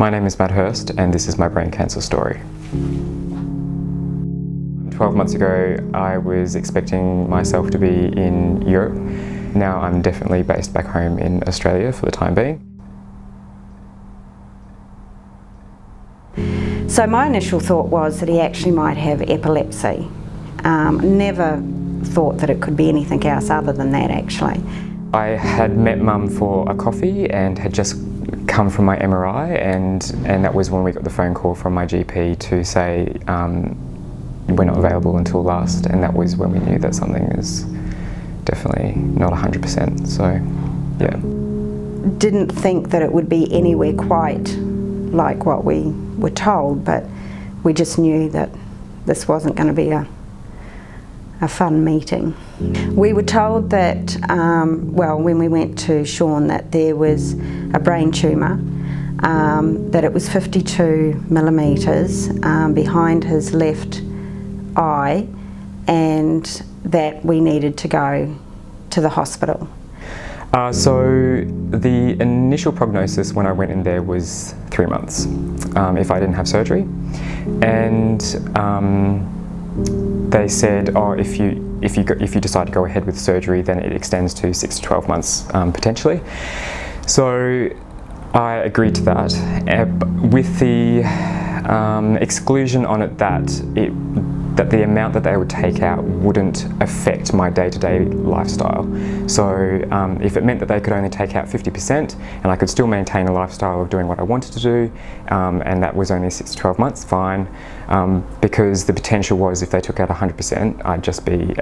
My name is Matt Hirst and this is my brain cancer story. 12 months ago I was expecting myself to be in Europe. Now I'm definitely based back home in Australia for the time being. So my initial thought was that he actually might have epilepsy. Never thought that it could be anything else other than that actually. I had met Mum for a coffee and had just come from my MRI and that was when we got the phone call from my GP to say we're not available until last, and that was when we knew that something is definitely not 100%, so yeah. Didn't think that it would be anywhere quite like what we were told, but we just knew that this wasn't going to be a fun meeting. We were told that, when we went to Sean, that there was a brain tumour, that it was 52 millimetres behind his left eye, and that we needed to go to the hospital. So the initial prognosis when I went in there was 3 months if I didn't have surgery, and they said, oh, if you decide to go ahead with surgery, then it extends to 6 to 12 months potentially. So I agreed to that, with the exclusion on it that the amount that they would take out wouldn't affect my day-to-day lifestyle. So if it meant that they could only take out 50% and I could still maintain a lifestyle of doing what I wanted to do, and that was only 6 to 12 months, fine. Because the potential was if they took out 100%, I'd just be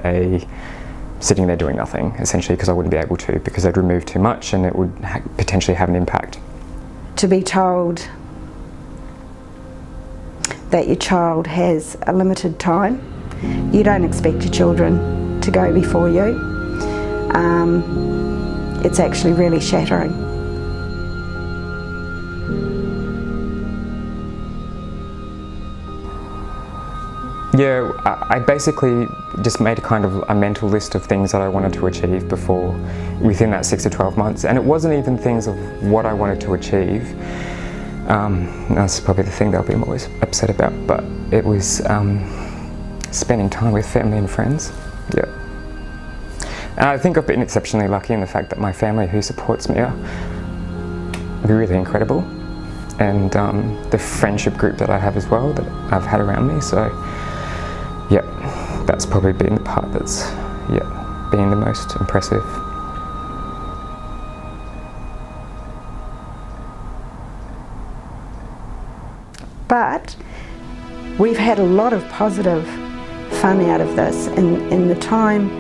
sitting there doing nothing, essentially, because I wouldn't be able to, because they'd remove too much and it would potentially have an impact. To be told that your child has a limited time. You don't expect your children to go before you. It's actually really shattering. Yeah, I basically just made a mental list of things that I wanted to achieve within that 6 to 12 months, and it wasn't even things of what I wanted to achieve. That's probably the thing they'll be most upset about, but it was spending time with family and friends. Yeah. And I think I've been exceptionally lucky in the fact that my family who supports me are really incredible, and the friendship group that I have as well that I've had around me, so yeah, that's probably been the part that's been the most impressive. But we've had a lot of positive fun out of this, and in the time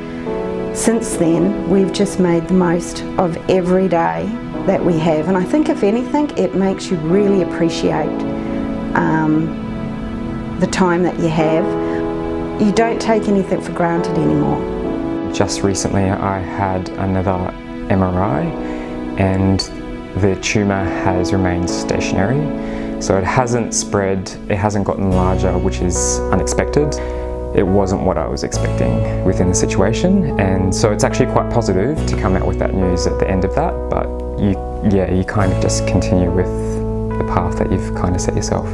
since then we've just made the most of every day that we have, and I think if anything it makes you really appreciate the time that you have. You don't take anything for granted anymore. Just recently I had another MRI and the tumour has remained stationary. So it hasn't spread, it hasn't gotten larger, which is unexpected. It wasn't what I was expecting within the situation, and so it's actually quite positive to come out with that news at the end of that, but you kind of just continue with the path that you've kind of set yourself.